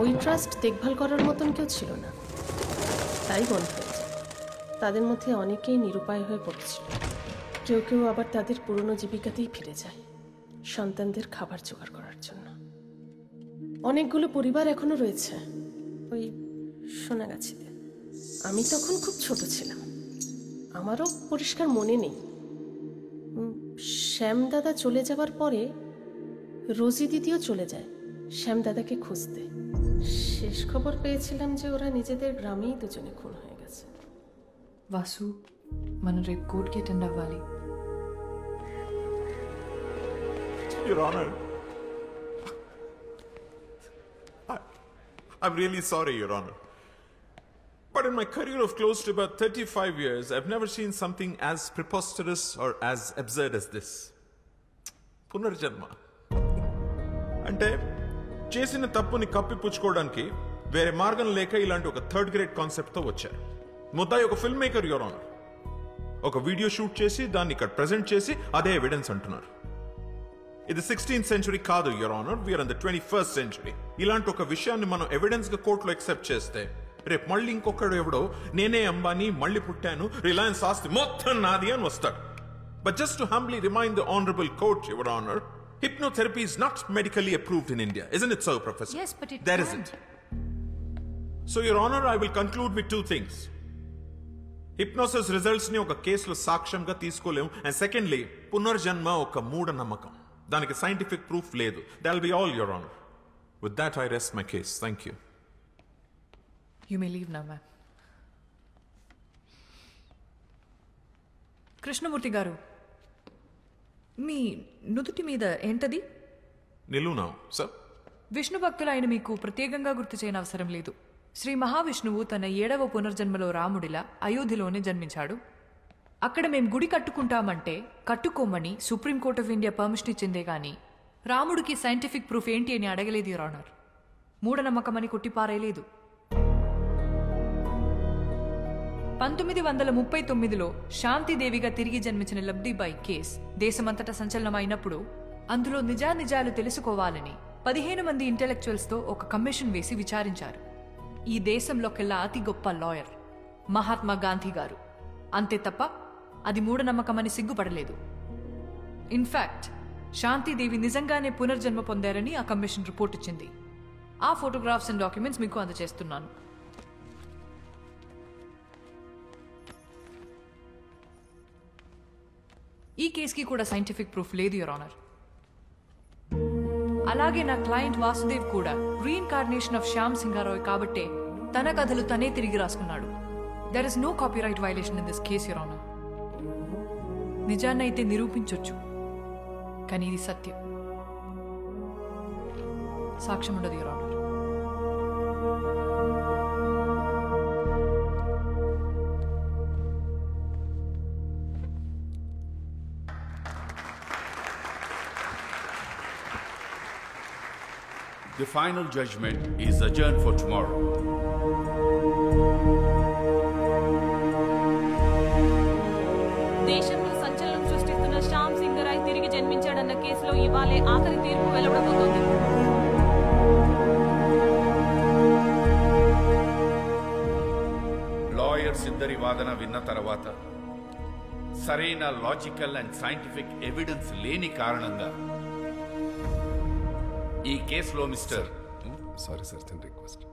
ওই ট্রাস্ট দেখভাল করার মতন কেউ ছিল না, তাই বন্ধ হয়ে যায়। তাদের মধ্যে অনেকেই নিরুপায় হয়ে পড়েছিল, কেউ কেউ আবার তাদের পুরনো জীবিকাতেই ফিরে যায় সন্তানদের খাবার জোগাড় করার জন্য। অনেকগুলো পরিবার এখনো রয়েছে ওই সোনাগাছিতে। আমি তখন খুব ছোট ছিলাম, আমারও পরিষ্কার মনে নেই। শ্যামদাদা চলে যাবার পরে রোজি দিদিও চলে যায় শ্যামদাদাকে খুঁজতে। শেষ খবর পেয়েছিলাম যে ওরা নিজেদের গ্রামেই দুজনে খুন হয়ে গেছে। వాసు మనం రేపు కోర్టుకి అటెండ్ అవ్వాలి. Your Honor, I'm really sorry, Your Honor. But in my career of close to about 35 years, I've never seen something as preposterous or as absurd as this. పునర్జన్మ అంటే చేసిన తప్పుని కప్పిపుచ్చుకోవడానికి వేరే మార్గం లేక ఇలాంటి ఒక థర్డ్ గ్రేడ్ కాన్సెప్ట్తో వచ్చారు. ముద్దాయి ఒక ఫిల్మ్ మేకర్, యువర్ ఆనర్. ఒక వీడియో షూట్ చేసి దాన్ని ఇక్కడ ప్రెజెంట్ చేసి అదే ఎవిడెన్స్ అంటున్నారు. ఇది 16th century కాదు, your honour. We are in the 21st century. ఇలాంటి ఒక విషయాన్ని మనం ఎవిడెన్స్ గా కోర్టులో ఎక్సెప్ట్ చేస్తే రేపు మళ్ళీ ఇంకొకడు ఎవడో నేనే అంబానీ, మళ్ళీ పుట్టాను, రిలయన్స్ ఆస్తి మొత్తం నాది అని వస్తాడు. But just to humbly remind the honourable court, your honour, hypnotherapy is not medically approved in India. Isn't it so, Professor? Yes, but it there isn't. So, Your Honor, I will conclude with two things. Hypnosis results ni oka case lo సాక్ష్యంగా తీసుకోలేము. And secondly, పునర్జన్మ ఒక మూఢ నమ్మకం. దానికి scientific proof లేదు. That will be all, Your Honor. With that, I rest my case. Thank you. You may leave now, ma'am. Krishnamurthy గారు, మీ నుదుటి మీద ఏంటది? నిలువునా సార్? విష్ణు భక్తులైన మీకు ప్రత్యేకంగా గుర్తు చేయని అవసరం లేదు. శ్రీ మహావిష్ణువు తన 7వ పునర్జన్మలో రాముడిలా అయోధ్యలోనే జన్మించాడు. అక్కడ మేం గుడి కట్టుకుంటామంటే కట్టుకోమని సుప్రీంకోర్ట్ ఆఫ్ ఇండియా పర్మిషన్ ఇచ్చిందే గాని రాముడికి సైంటిఫిక్ ప్రూఫ్ ఏంటి అని అడగలేదు, యువర్ ఆనర్. మూఢనమ్మకమని కొట్టిపారేయలేదు. 1939లో శాంతిదేవిగా తిరిగి జన్మించిన లబ్ధిబాయి కేస్ దేశమంతటా సంచలనమైనప్పుడు అందులో నిజానిజాలు తెలుసుకోవాలని 15 మంది ఇంటెలెక్చువల్స్తో ఒక కమిషన్ వేసి విచారించారు. ఈ దేశంలోకెల్లా అతి గొప్ప లాయర్ మహాత్మా గాంధీ గారు. అంతే తప్ప అది మూఢనమ్మకమని సిగ్గుపడలేదు. ఇన్ఫాక్ట్ శాంతిదేవి నిజంగానే పునర్జన్మ పొందారని ఆ కమిషన్ రిపోర్ట్ ఇచ్చింది. ఆ ఫోటోగ్రాఫ్స్ అండ్ డాక్యుమెంట్స్ మీకు అందజేస్తున్నాను. ఈ కేసుకి కూడా సైంటిఫిక్ ప్రూఫ్ లేదు, యువర్ ఆనర్. అలాగే నా క్లయింట్ వాసుదేవ్ కూడా రీఇన్కార్నేషన్ ఆఫ్ శ్యామ్ సింగారాయ్ కాబట్టే తన కథలు తనే తిరిగి రాసుకున్నాడు. There is no copyright violation in this case, your honour. నిజాన్నైతే నిరూపించొచ్చు, కానీ ఇది సత్యం. సాక్ష్యం ఉండదు, your honour. The final judgment is adjourned for tomorrow. దేశంలో సంచలనం సృష్టిస్తున్న శ్యామ్ సింగరాయ్ తిరిగి జన్మించాడన్న కేసులో ఇవాళే ఆఖరి తీర్పు వెలువడబోతోంది. లాయర్స్ ఇద్దరి వాదన విన్న తర్వాత సరైన లాజికల్ అండ్ సైంటిఫిక్ ఎవిడెన్స్ లేని కారణంగా ఈ కేసులో మిస్టర్ సారీ సార్, చిన్న రిక్వెస్ట్.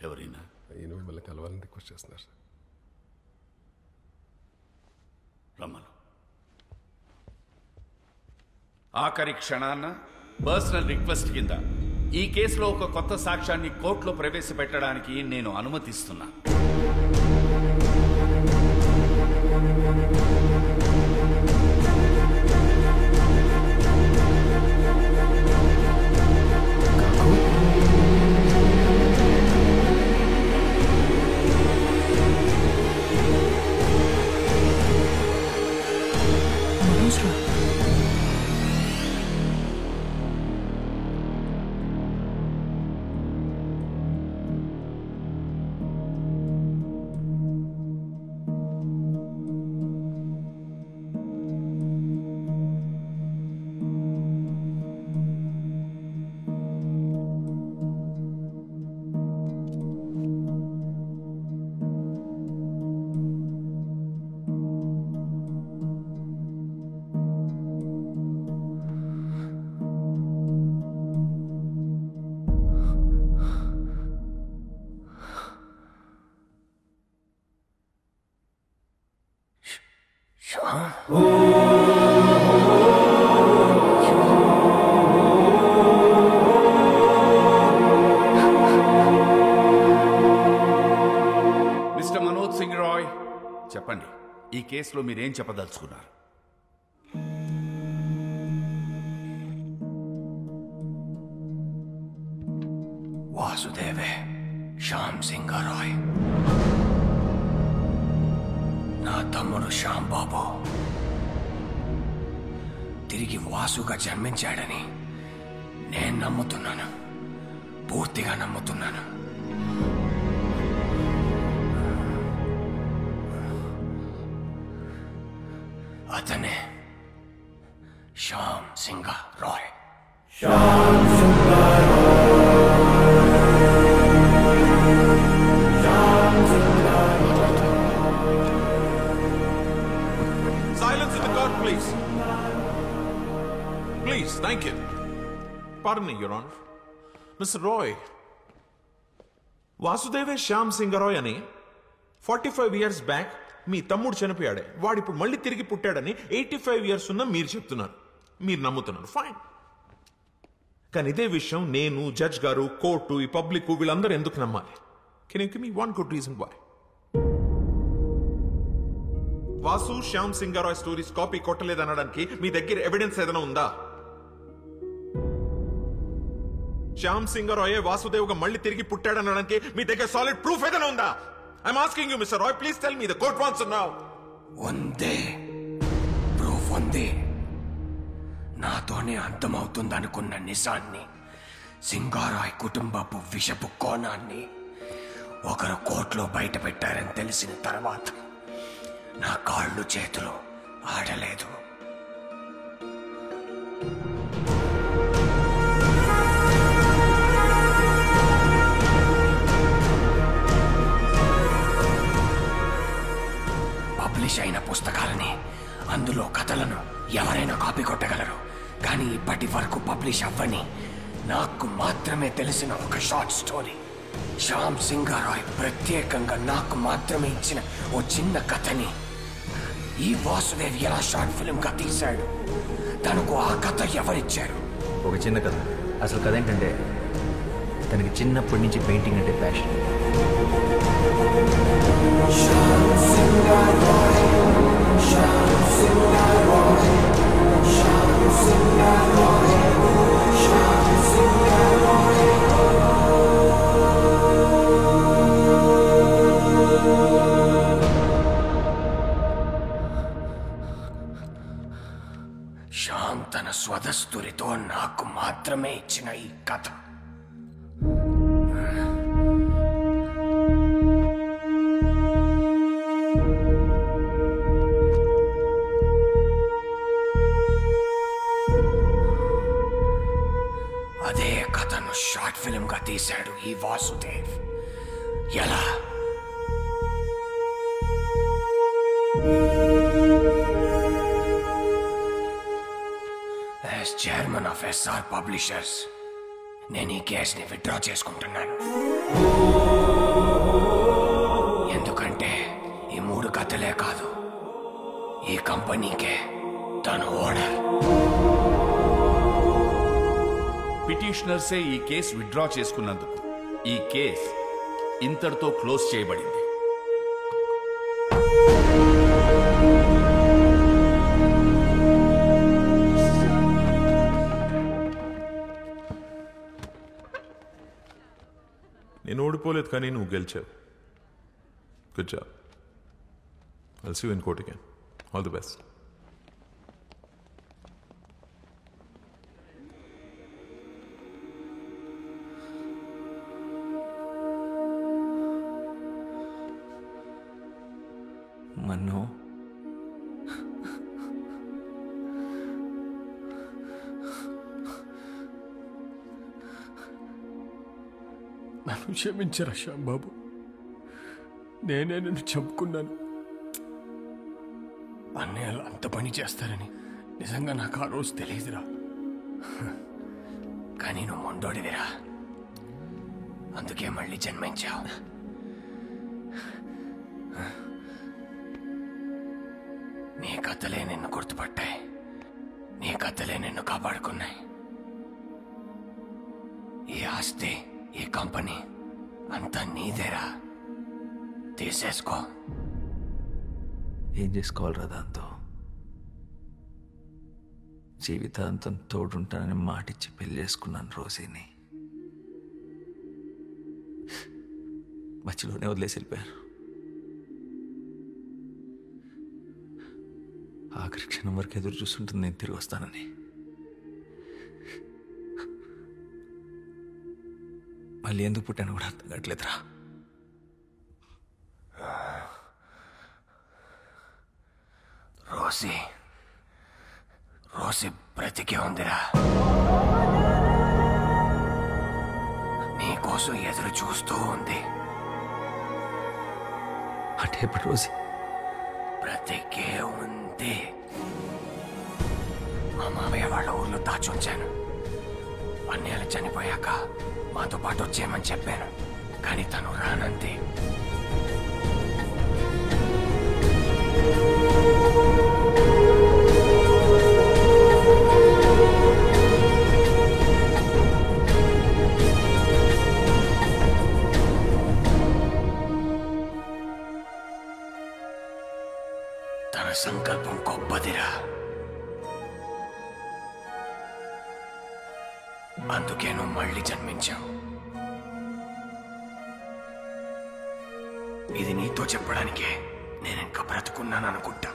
ఎవరైనా ఈయన మిమ్మల్ని కలవాలని రిక్వెస్ట్ చేస్తున్నారు సార్. రమ్మను. ఆఖరి క్షణాన్న పర్సనల్ రిక్వెస్ట్ కింద ఈ కేసులో ఒక కొత్త సాక్ష్యాన్ని కోర్టులో ప్రవేశపెట్టడానికి నేను అనుమతిస్తున్నా. కేసులో మీరేం చెప్పదలుచుకున్నారు? వాసుదేవే శ్యామ్ సింగరాయ్ నా తమ్ముడు శ్యామ్ బాబు తిరిగి వాసుగా జన్మించాడని నేను నమ్ముతున్నాను, పూర్తిగా నమ్ముతున్నాను. అతనే Shyam Singha Roy. Silence in the court, please. Please, thank you. Pardon me, Your Honor. Mr. Roy, వాసుదేవే Shyam Singha Roy అని 45 years బ్యాక్ మీ తమ్ముడు చనిపోయాడే, వాడు ఇప్పుడు మళ్ళీ తిరిగి పుట్టాడని 85 years ఉన్న మీరు చెప్తున్నారు, మీరు నమ్ముతున్నారు. ఫైన్. కానీ ఇదే విషయం నేను, జడ్జ్ గారు, కోర్టు, ఈ పబ్లిక్ వీళ్ళందరూ ఎందుకు నమ్మాలి? Can you give me one good reason why? Vasu Shyam Singha Roy stories copy కొట్టలేదనడానికి మీ దగ్గర ఎవిడెన్స్ ఏదైనా ఉందా? శ్యామ్ సింగరాయ్ వాసుదేవ్గా మళ్ళీ తిరిగి పుట్టాడనడానికి మీ దగ్గర సాలిడ్ ప్రూఫ్ ఏదైనా ఉందా? I'm asking you mister Roy, please tell me. The court wants now. ఉంది, ప్రూఫ్ ఉంది. నాతోనే అంతమవుతుందనుకున్న నిజాన్ని, సింగారాయ్ కుటుంబపు విషపు కోణాన్ని ఒకరు కోర్టులో బయట పెట్టారని తెలిసిన తర్వాత నా కాళ్ళు చేతులు ఆడలేదు. పబ్లిష్ అయిన పుస్తకాలని, అందులో కథలను ఎవరైనా కాపీ కొట్టగలరు. కానీ ఇప్పటి వరకు పబ్లిష్ అవ్వని, నాకు మాత్రమే తెలిసిన ఒక షార్ట్ స్టోరీ, శ్యామ్ సింగరాయ్ ప్రత్యేకంగా నాకు మాత్రమే ఇచ్చిన ఓ చిన్న కథని ఈ వాసుదేవ్ ఎలా షార్ట్ ఫిల్మ్ గా తీశాడు. తనకు ఆ కథ ఎవరిచ్చారు? ఒక చిన్న కథ. అసలు కథ ఏంటంటే, తనకి చిన్నప్పటి నుంచి పెయింటింగ్ అంటే ప్యాషన్. శ్యామ్ తన స్వదస్తురితో నాకు మాత్రమే ఇచ్చిన ఈ కథ అదే కథను షార్ట్ ఫిల్మ్ గా తీశాడు ఈ వాసుదేవ్. ఎలా? As chairman of SR Publishers, నేను ఈ కేసుని విత్డ్రా చేసుకుంటున్నాను. ఎందుకంటే ఈ 3 కథలే కాదు, ఈ కంపెనీకే తను ఓనర్. పిటిషనర్సే ఈ కేసు విత్డ్రా చేసుకున్నందుకు ఈ కేసు ఇంతటితో క్లోజ్ చేయబడింది. నేను ఓడిపోలేదు, కానీ నువ్వు గెలిచావు. Good job. I'll see you in court again. All the best. Mannu, నన్ను క్షమించరా శ్యాంబాబు, నేనే నిన్ను చంపుకున్నాను. అన్నయ్యలు అంత పని చేస్తారని నిజంగా నాకు ఆ రోజు తెలియదురా. కానీ నువ్వు మొండోడివిరా, అందుకే మళ్ళీ జన్మించావు. నీ కథలే నిన్ను గుర్తుపట్టాయి, నీ కథలే నిన్ను కాపాడుకున్నాయి. ఈ ఆస్తి, ఈ కంపెనీ అంతా నీదేరా, తీసేసుకో. ఏం చేసుకోవాలిరా దాంతో? జీవితాంతం తోడుంటానని మాటిచ్చి పెళ్లి చేసుకున్నాను రోజీని. మధ్యలోనే వదిలేసి వెళ్ళిపోయారు. ఆఖరి క్షణం వరకు ఎదురు చూస్తుంటుంది నేను తిరిగి వస్తానని. మళ్ళీ ఎందుకు పుట్టాను కూడా అర్థం కావట్లేదురా. రోసి రోసి బ్రతికే ఉందిరా. నీకోసం ఎదురు చూస్తూ ఉంది. అంటే ఇప్పుడు రోజీ బ్రతికే ఉంది. మా మామయ్య వాళ్ళ ఊర్లో దాచుంచాను. అన్నయ్యలు చనిపోయాక మాతో పాటు వచ్చేయమని చెప్పాను, కానీ తను రానంది. తన సంకల్పం గొప్పదిరా. అందుకే నువ్వు మళ్ళీ జన్మించావు. ఇది నీతో చెప్పడానికే నేను ఇంకా బ్రతుకున్నాను అనుకుంటా.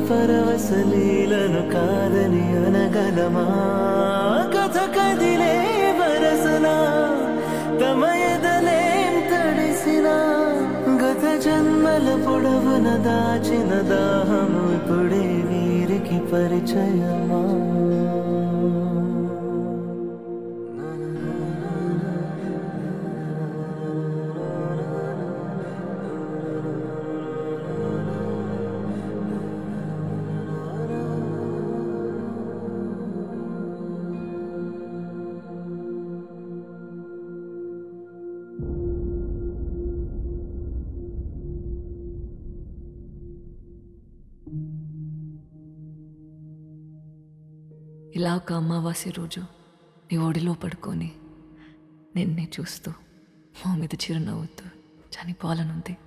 పరవశలీలను కాదని అనగలమా? కథ కదిలే వరసన తమ ఎదలేం తడిసిన గత జన్మల పొడవున దాచిన దాహము ఇప్పుడే వీరికి పరిచయమా? ఇలా ఒక అమావాస్య రోజు నీ ఒడిలో పడుకొని నిన్నే చూస్తూ మా మీద చిరునవ్వుతూ చనిపోవాలనుంది.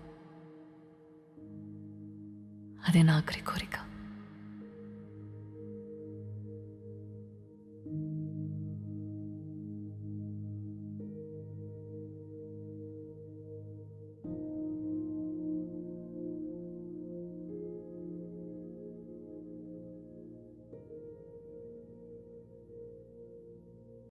అదే నా ఆఖరి కోరిక.